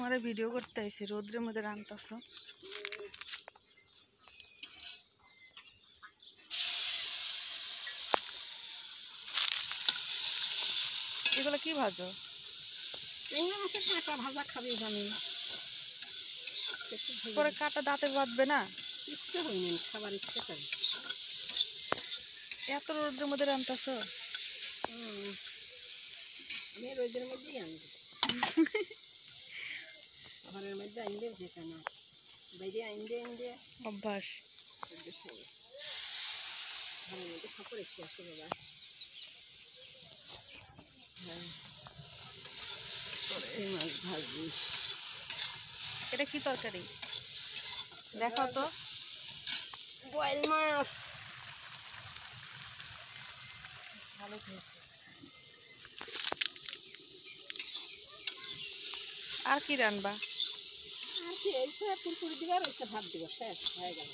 তোমারে ভিডিও করতে আইছি, রোদ্রের মধ্যে রান্তাছ। এগুলো কি ভাজো? কাঁটা ভাজা খাবি জানি পরে কাটা দাঁতে বাঁধবে না? ইচ্ছে হয়নি, খাবার ইচ্ছে করে। এত রোদ্রের মধ্যে রান্তাছ? আমি রোদের মধ্যেই আনবো, ঘরের মধ্যে আনলে যেতে না, বাইরে আনলে অভ্যাস। ঘরের মধ্যে কাপড় একটু আসে বাবা। এই মাছ ভাজবি। এটা কি তরকারি দেখাও তো। বয়েল মাছ। ভালো খেয়েছে। আর কি রান্না? আর কি এই তো পুরপুরি দিবার, ওইটা ভাত দিব, শেষ হয়ে গেল।